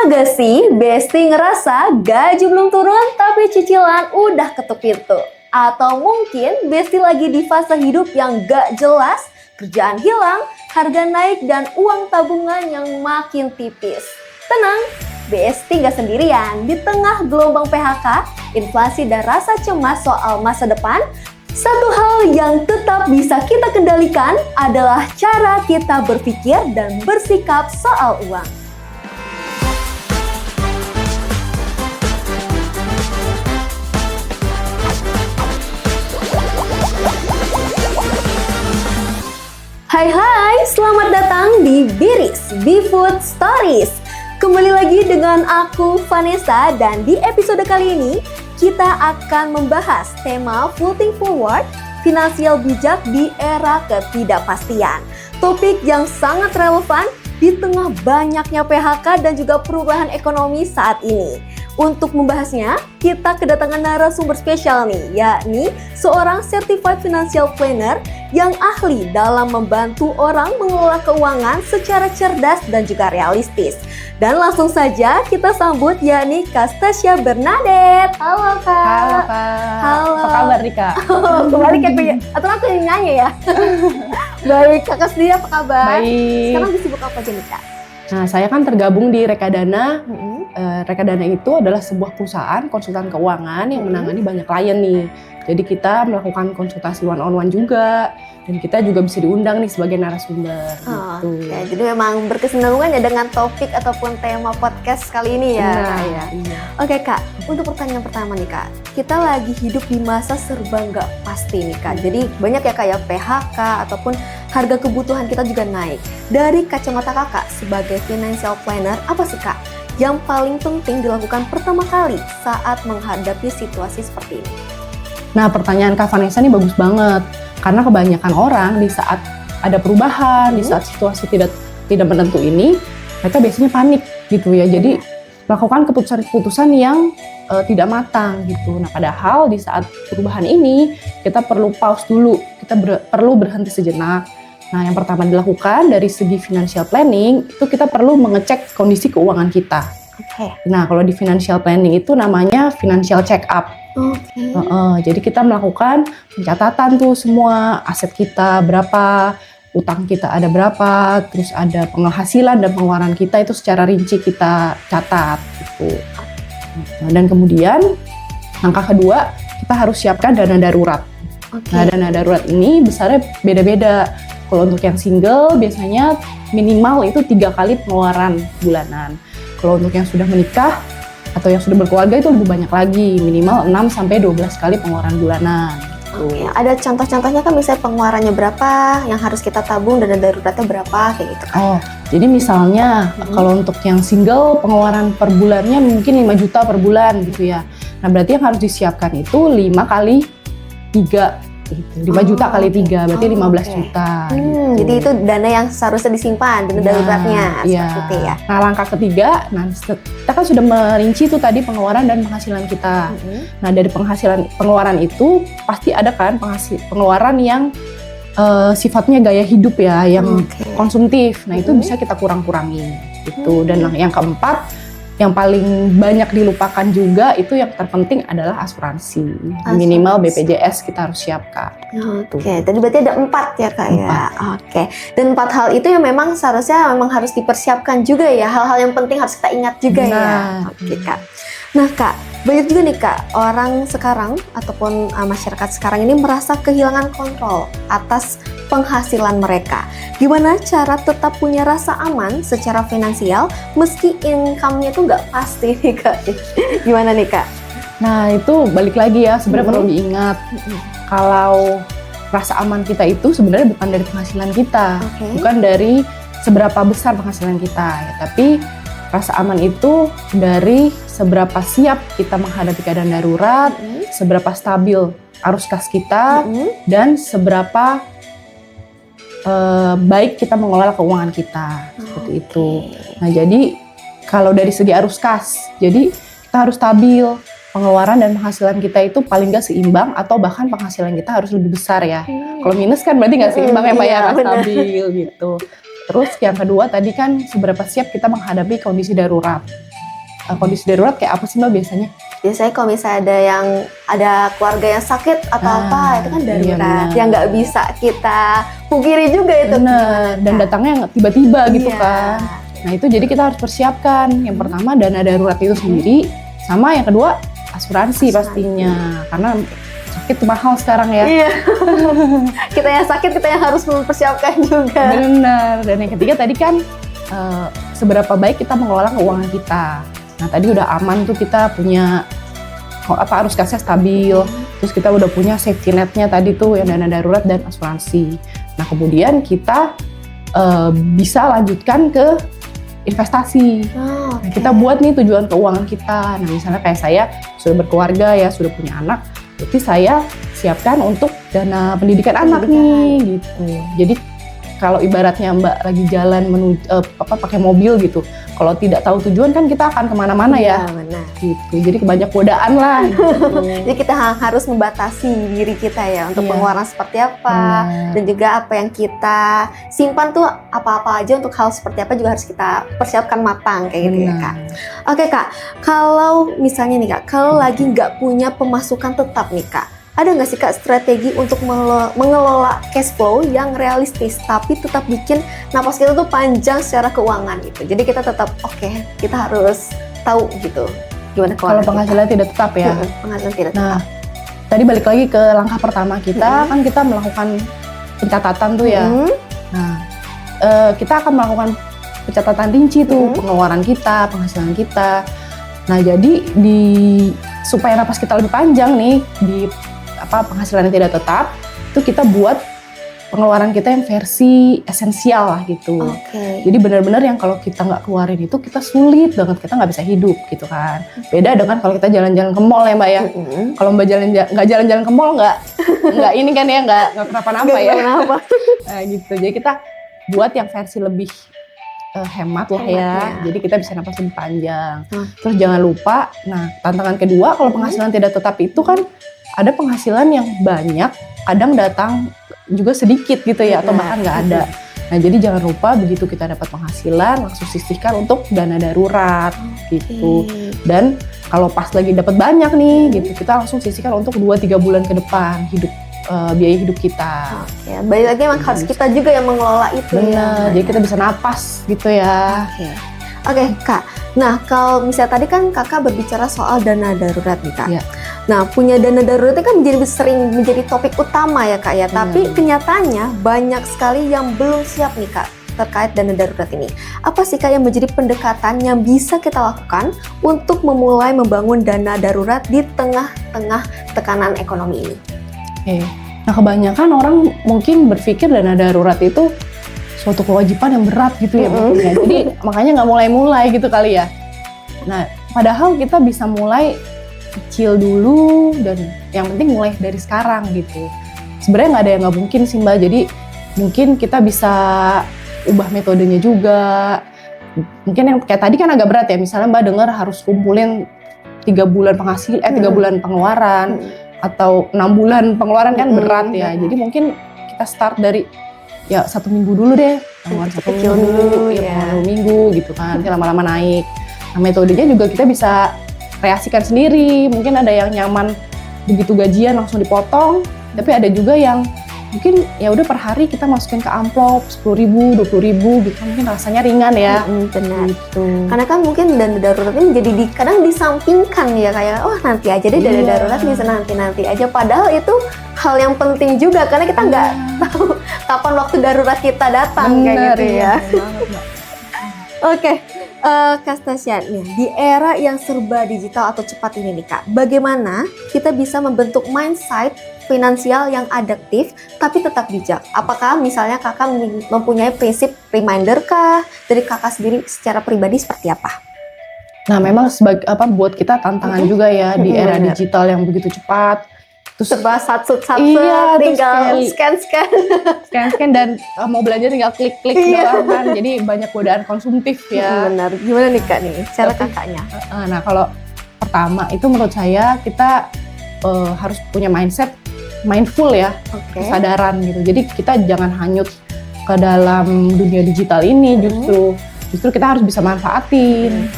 Pernah gak sih Besti ngerasa gaji belum turun tapi cicilan udah ketuk pintu? Atau mungkin Besti lagi di fase hidup yang gak jelas, kerjaan hilang, harga naik dan uang tabungan yang makin tipis. Tenang, Besti gak sendirian. Di tengah gelombang PHK, inflasi dan rasa cemas soal masa depan, satu hal yang tetap bisa kita kendalikan adalah cara kita berpikir dan bersikap soal uang. Hai, selamat datang di Biris, Food Stories. Kembali lagi dengan aku, Vanessa, dan di episode kali ini kita akan membahas tema Floating Forward, finansial bijak di era ketidakpastian. Topik yang sangat relevan di tengah banyaknya PHK dan juga perubahan ekonomi saat ini. Untuk membahasnya, kita kedatangan narasumber spesial nih, yakni seorang Certified Financial Planner yang ahli dalam membantu orang mengelola keuangan secara cerdas dan juga realistis. Dan langsung saja kita sambut yakni Kak Stasia Bernadette. Halo Kak. Halo Kak. Halo. Apa kabar nih Kak? Kembali kayak atau aku yang nanya ya? Baik, Kakak sendiri apa kabar? Baik. Sekarang sibuk apa aja nih Kak? Nah, saya kan tergabung di Rekadana. Rekadana itu adalah sebuah perusahaan konsultan keuangan yang menangani banyak klien nih. Jadi kita melakukan konsultasi one-on-one juga. Dan kita juga bisa diundang nih sebagai narasumber. Gitu. Oke, jadi memang berkesinambungan ya dengan topik ataupun tema podcast kali ini ya. Benar, ya. iya. Oke Kak, untuk pertanyaan pertama nih Kak. Kita lagi hidup di masa serba nggak pasti nih Kak. Jadi banyak ya kayak PHK ataupun harga kebutuhan kita juga naik. Dari kacamata Kakak sebagai financial planner, apa sih Kak yang paling penting dilakukan pertama kali saat menghadapi situasi seperti ini? Nah, pertanyaan Kak Vanessa ini bagus banget. Karena kebanyakan orang di saat ada perubahan, di saat situasi tidak menentu ini, mereka biasanya panik gitu ya. Jadi melakukan keputusan-keputusan yang tidak matang gitu. Nah, padahal di saat perubahan ini kita perlu pause dulu, kita perlu berhenti sejenak. Nah, yang pertama dilakukan dari segi financial planning itu kita perlu mengecek kondisi keuangan kita. Oke. Nah, kalau di financial planning itu namanya financial check up. Oke. Jadi kita melakukan pencatatan tuh semua aset kita berapa, utang kita ada berapa, terus ada penghasilan dan pengeluaran kita itu secara rinci kita catat gitu. Dan kemudian langkah kedua kita harus siapkan dana darurat. Oke. Nah, dana darurat ini besarnya beda-beda. Kalau untuk yang single biasanya minimal itu 3 kali pengeluaran bulanan. Kalau untuk yang sudah menikah atau yang sudah berkeluarga itu lebih banyak lagi, minimal 6-12 kali pengeluaran bulanan. Oke, ada contoh-contohnya kan misalnya pengeluarannya berapa, yang harus kita tabung, dana daruratnya berapa, kayak gitu kan? Oh, jadi misalnya kalau untuk yang single pengeluaran per bulannya mungkin 5 juta per bulan gitu ya. Nah, berarti yang harus disiapkan itu 5 kali 3 gitu. 5 juta kali 3 berarti 15 juta. Gitu. Jadi itu dana yang seharusnya disimpan, dana daruratnya seperti itu ya. Nah, langkah ketiga, kita kan sudah merinci tuh tadi pengeluaran dan penghasilan kita. Nah, dari pengeluaran itu pasti ada kan pengeluaran yang sifatnya gaya hidup ya, yang konsumtif. Nah, itu bisa kita kurang-kurangin gitu. Dan yang keempat, yang paling banyak dilupakan juga itu yang terpenting adalah asuransi. Minimal BPJS kita harus siapkan. Oke, tadi berarti ada 4 ya Kak ya. Oke, dan 4 hal itu yang memang seharusnya harus dipersiapkan juga ya. Hal-hal yang penting harus kita ingat juga ya. Oke Kak. Nah Kak, banyak juga nih Kak orang sekarang ataupun masyarakat sekarang ini merasa kehilangan kontrol atas penghasilan mereka. Gimana cara tetap punya rasa aman secara finansial meski income-nya tuh nggak pasti nih Kak? Gimana nih Kak? Nah, itu balik lagi ya, sebenarnya perlu diingat. Kalau rasa aman kita itu sebenarnya bukan dari penghasilan kita, bukan dari seberapa besar penghasilan kita ya, tapi rasa aman itu dari seberapa siap kita menghadapi keadaan darurat, seberapa stabil arus kas kita, dan seberapa baik kita mengelola keuangan kita, seperti itu. Nah, jadi kalau dari segi arus kas, jadi kita harus stabil, pengeluaran dan penghasilan kita itu paling nggak seimbang atau bahkan penghasilan kita harus lebih besar ya. Kalau minus kan berarti nggak seimbang ya Pak ya, nggak stabil gitu. Terus yang kedua tadi kan seberapa siap kita menghadapi kondisi darurat. kondisi darurat kayak apa sih Mbak biasanya? Biasanya kalau misalnya ada keluarga yang sakit atau apa, itu kan darurat yang nggak bisa kita pungkiri juga itu. Bener, dan datangnya nggak tiba-tiba gitu Iya. kan. Nah itu jadi kita harus persiapkan. Yang pertama dana darurat itu sendiri, sama yang kedua asuransi pastinya. Karena sakit tuh mahal sekarang ya. Iya. Kita yang sakit, kita yang harus mempersiapkan juga. Benar. Dan yang ketiga tadi kan seberapa baik kita mengelola keuangan kita. Nah tadi udah aman tuh, kita punya arus kasnya stabil. Terus kita udah punya safety net-nya tadi tuh yang dana darurat dan asuransi. Nah kemudian kita bisa lanjutkan ke investasi. Nah, kita buat nih tujuan keuangan kita. Nah misalnya kayak saya sudah berkeluarga ya, sudah punya anak, berarti saya siapkan untuk dana pendidikan anak nih gitu. Jadi kalau ibaratnya Mbak lagi jalan pakai mobil gitu, kalau tidak tahu tujuan kan kita akan kemana-mana ya. Benar. Gitu. Jadi kebanyak godaan lah. Gitu. Jadi kita harus membatasi diri kita ya untuk Iya. pengeluaran seperti apa, Benar. dan juga apa yang kita simpan tuh apa-apa aja untuk hal seperti apa juga harus kita persiapkan matang kayak gitu ya Kak. Oke Kak, kalau misalnya nih Kak, kalau lagi nggak punya pemasukan tetap nih Kak, ada nggak sih Kak strategi untuk mengelola cash flow yang realistis tapi tetap bikin napas kita tuh panjang secara keuangan gitu. Jadi kita tetap kita harus tahu gitu gimana Kalau keuangan penghasilan tidak tetap ya. penghasilan tidak Nah, tetap. tadi balik lagi ke langkah pertama kita, kan kita melakukan pencatatan tuh ya. Nah, kita akan melakukan pencatatan rinci tuh, pengeluaran kita, penghasilan kita. Nah, jadi supaya napas kita lebih panjang nih di penghasilan yang tidak tetap, itu kita buat pengeluaran kita yang versi esensial lah gitu. Jadi benar-benar yang kalau kita nggak keluarin itu kita sulit banget, kita nggak bisa hidup gitu kan. Beda dengan kalau kita jalan-jalan ke mall ya Mbak ya. Kalau Mbak nggak jalan-jalan ke mall nggak ini kan ya, nggak kenapa-napa ya. Nah, gitu. Jadi kita buat yang versi lebih hemat lah ya. Jadi kita bisa napas lebih panjang. Terus jangan lupa, nah tantangan kedua kalau penghasilan tidak tetap itu kan ada penghasilan yang banyak, kadang datang juga sedikit gitu ya, atau bahkan nggak ada. Nah jadi jangan lupa begitu kita dapat penghasilan langsung sisihkan untuk dana darurat gitu. Dan kalau pas lagi dapat banyak nih gitu, kita langsung sisihkan untuk 2-3 bulan ke depan biaya hidup kita. Balik lagi emang harus kita juga yang mengelola itu. Benar, jadi kita bisa napas gitu ya. Oke Kak, nah kalau misalnya tadi kan Kakak berbicara soal dana darurat nih Kak. Iya. Nah punya dana darurat itu kan sering menjadi topik utama ya Kak ya. Tapi kenyataannya banyak sekali yang belum siap nih Kak terkait dana darurat ini. Apa sih Kak yang menjadi pendekatan yang bisa kita lakukan untuk memulai membangun dana darurat di tengah-tengah tekanan ekonomi ini? Nah kebanyakan orang mungkin berpikir dana darurat itu suatu kewajiban yang berat gitu ya mungkin. Jadi makanya nggak mulai-mulai gitu kali ya. Nah padahal kita bisa mulai kecil dulu dan yang penting mulai dari sekarang gitu. Sebenarnya nggak ada yang nggak mungkin sih Mbak. Jadi mungkin kita bisa ubah metodenya juga. Mungkin yang kayak tadi kan agak berat ya. Misalnya Mbak dengar harus kumpulin 3 bulan 3 bulan pengeluaran atau 6 bulan pengeluaran kan berat ya. Jadi mungkin kita start dari ya 1 minggu dulu deh, pengeluaran 1 minggu dulu, ya 2 minggu gitu kan, nanti lama-lama naik. Nah metodenya juga kita bisa kreasikan sendiri, mungkin ada yang nyaman begitu gajian langsung dipotong, tapi ada juga yang mungkin ya udah per hari kita masukin ke amplop 10.000, 20.000 gitu, mungkin rasanya ringan ya. Benar. Gitu. Karena kan mungkin dana darurat ini jadi kadang disampingkan ya kayak nanti aja deh dana darurat bisa nanti aja. Padahal itu hal yang penting juga karena kita nggak tahu kapan waktu darurat kita datang kayak gitu ya. Oke, Kak Stasya, di era yang serba digital atau cepat ini nih Kak, bagaimana kita bisa membentuk mindset finansial yang adaptif tapi tetap bijak? Apakah misalnya Kakak mempunyai prinsip reminder kah dari Kakak sendiri secara pribadi seperti apa? Nah memang buat kita tantangan juga ya di era digital yang begitu cepat. Terus serba satu tinggal scan dan mau belanja tinggal klik doang kan, jadi banyak godaan konsumtif ya. Benar. Gimana nih Kak nih cara Kakaknya? Nah kalau pertama itu menurut saya kita harus punya mindset mindful ya, kesadaran gitu. Jadi kita jangan hanyut ke dalam dunia digital ini, justru kita harus bisa manfaatin.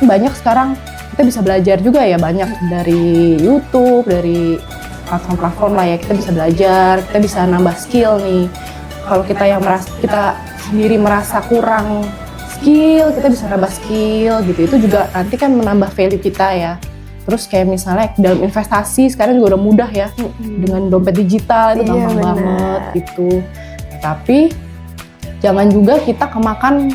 banyak sekarang kita bisa belajar juga ya, banyak dari YouTube, dari platform-platform lah ya, kita bisa belajar, kita bisa nambah skill nih. Kalau kita yang kita sendiri merasa kurang skill, kita bisa nambah skill gitu. Itu juga nanti kan menambah value kita ya. Terus kayak misalnya dalam investasi sekarang juga udah mudah ya, dengan dompet digital itu gampang banget gitu. Tapi jangan juga kita kemakan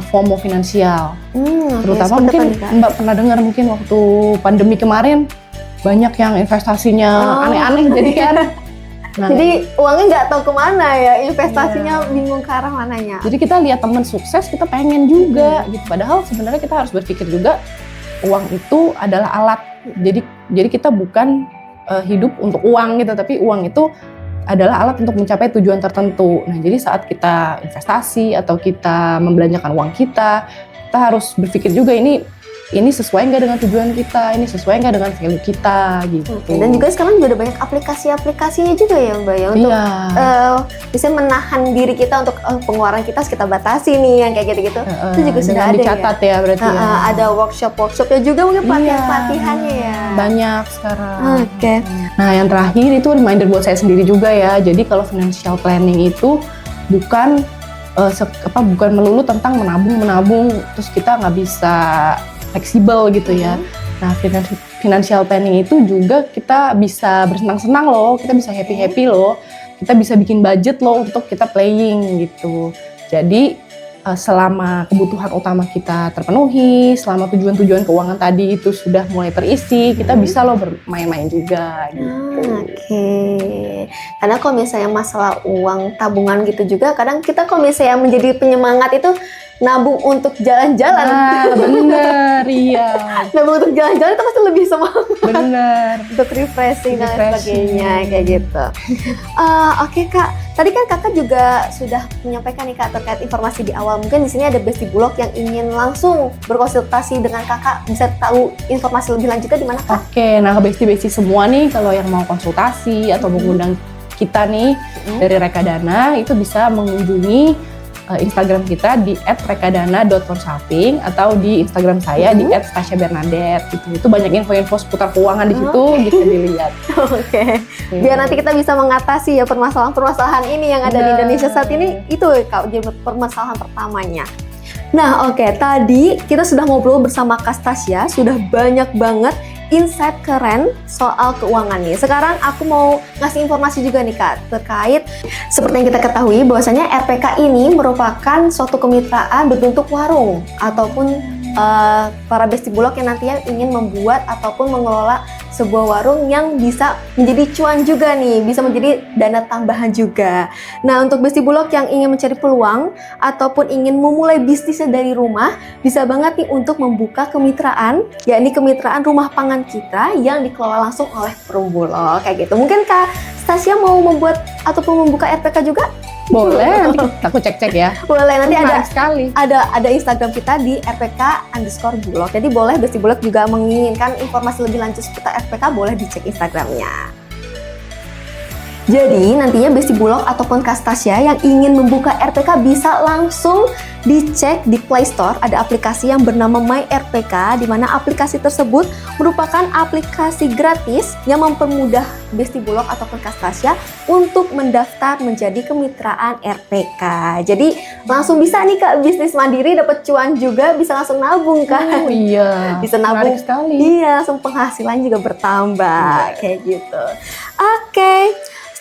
FOMO finansial. Terutama mungkin Mbak pernah dengar mungkin waktu pandemi kemarin banyak yang investasinya aneh-aneh jadi kan. Nah, jadi uangnya nggak tahu kemana ya, investasinya bingung ke arah mananya. Jadi kita lihat teman sukses, kita pengen juga gitu. Padahal sebenarnya kita harus berpikir juga uang itu adalah alat. Jadi kita bukan hidup untuk uang gitu, tapi uang itu adalah alat untuk mencapai tujuan tertentu. Nah, jadi saat kita investasi atau kita membelanjakan uang kita harus berpikir juga ini sesuai nggak dengan tujuan kita, ini sesuai nggak dengan value kita gitu. Dan juga sekarang juga ada banyak aplikasi-aplikasinya juga ya Mbak ya untuk bisa menahan diri kita untuk pengeluaran kita harus kita batasi nih yang kayak gitu-gitu. Itu juga sudah ada dicatat ya berarti. Ada workshop-workshopnya juga mungkin pelatihan-pelatihannya ya. Banyak sekarang. Oke. Nah yang terakhir itu reminder buat saya sendiri juga ya. Jadi kalau financial planning itu bukan bukan melulu tentang menabung terus kita nggak bisa fleksibel gitu ya. Nah, financial planning itu juga kita bisa bersenang-senang loh, kita bisa happy-happy loh, kita bisa bikin budget loh untuk kita playing gitu. Jadi selama kebutuhan utama kita terpenuhi, selama tujuan-tujuan keuangan tadi itu sudah mulai terisi, kita bisa loh bermain-main juga gitu. Oke. Karena kalau misalnya masalah uang tabungan gitu juga, kadang kita kalau misalnya menjadi penyemangat itu nabung untuk jalan-jalan. Bener, iya. Nabung untuk jalan-jalan itu pasti lebih semangat. Bener. Untuk refreshing dan sebagainya kayak gitu. Oke Kak, tadi kan Kakak juga sudah menyampaikan nih Kak terkait informasi di awal. Mungkin di sini ada Besti Bulog yang ingin langsung berkonsultasi dengan Kakak, bisa tahu informasi lebih lanjutnya di mana Kak? Oke, nah Besti-Besti semua nih kalau yang mau konsultasi atau mengundang kita nih dari Rekadana itu bisa mengunjungi Instagram kita di @rekadana.consulting atau di Instagram saya di @stasya_bernadette gitu. Itu banyak info-info seputar keuangan di situ bisa dilihat. Oke. Biar nanti kita bisa mengatasi ya permasalahan-permasalahan ini yang ada di Indonesia saat ini, itu Kak jadi permasalahan pertamanya. Nah, oke, tadi kita sudah ngobrol bersama Kak Stasya, sudah banyak banget insight keren soal keuangan nih. Sekarang aku mau ngasih informasi juga nih Kak terkait seperti yang kita ketahui bahwasanya RPK ini merupakan suatu kemitraan berbentuk warung ataupun para Besti Bulog yang nantinya ingin membuat ataupun mengelola sebuah warung yang bisa menjadi cuan juga nih, bisa menjadi dana tambahan juga. Nah, untuk Besti Bulog yang ingin mencari peluang ataupun ingin memulai bisnisnya dari rumah, bisa banget nih untuk membuka kemitraan, yakni kemitraan rumah pangan kita yang dikelola langsung oleh Perum Bulog kayak gitu. Mungkin Kak Stasya mau membuat ataupun membuka RPK juga? Boleh, nanti aku cek-cek ya. Boleh, nanti sekali. ada Instagram kita di rpk_bulog. Jadi boleh Besti Bulog juga menginginkan informasi lebih lanjut seputar RPK, boleh dicek Instagramnya. Jadi nantinya Besti Bulog ataupun Kak Stasya yang ingin membuka RPK bisa langsung dicek di Play Store. Ada aplikasi yang bernama My RPK, di mana aplikasi tersebut merupakan aplikasi gratis yang mempermudah Besti Bulog ataupun Kak Stasya untuk mendaftar menjadi kemitraan RPK. Jadi langsung bisa nih Kak bisnis mandiri, dapat cuan juga, bisa langsung nabung kan? Oh iya, bisa nabung sekali. Iya, langsung penghasilan juga bertambah kayak gitu. Oke.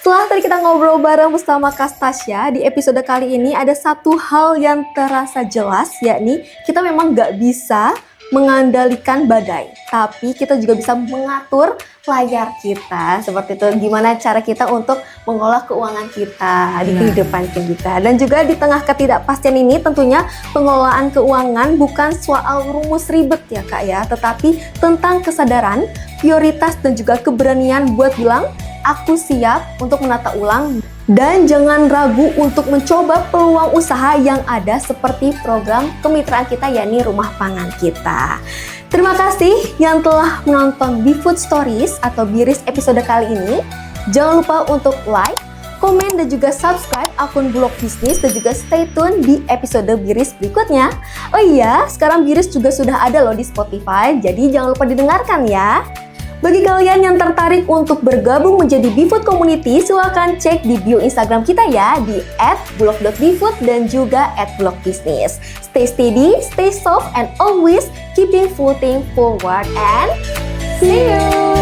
Setelah tadi kita ngobrol bareng bersama Kak Stasya, di episode kali ini ada satu hal yang terasa jelas, yakni kita memang nggak bisa mengandalkan badai, tapi kita juga bisa mengatur layar kita. Seperti itu, gimana cara kita untuk mengolah keuangan kita di kehidupan kita. Dan juga di tengah ketidakpastian ini tentunya pengelolaan keuangan bukan soal rumus ribet ya Kak ya, tetapi tentang kesadaran, prioritas dan juga keberanian buat bilang, aku siap untuk menata ulang dan jangan ragu untuk mencoba peluang usaha yang ada seperti program kemitraan kita yakni Rumah Pangan Kita. Terima kasih yang telah menonton BeFood Stories atau Biris episode kali ini. Jangan lupa untuk like, komen dan juga subscribe akun Bulog Bisnis dan juga stay tune di episode Biris berikutnya. Oh iya, sekarang Biris juga sudah ada loh di Spotify, jadi jangan lupa didengarkan ya. Bagi kalian yang tertarik untuk bergabung menjadi BeFood Community, silakan cek di bio Instagram kita ya di @bulog.bfood dan juga @bulogbisnis. Stay steady, stay soft, and always keeping fooding forward and see you!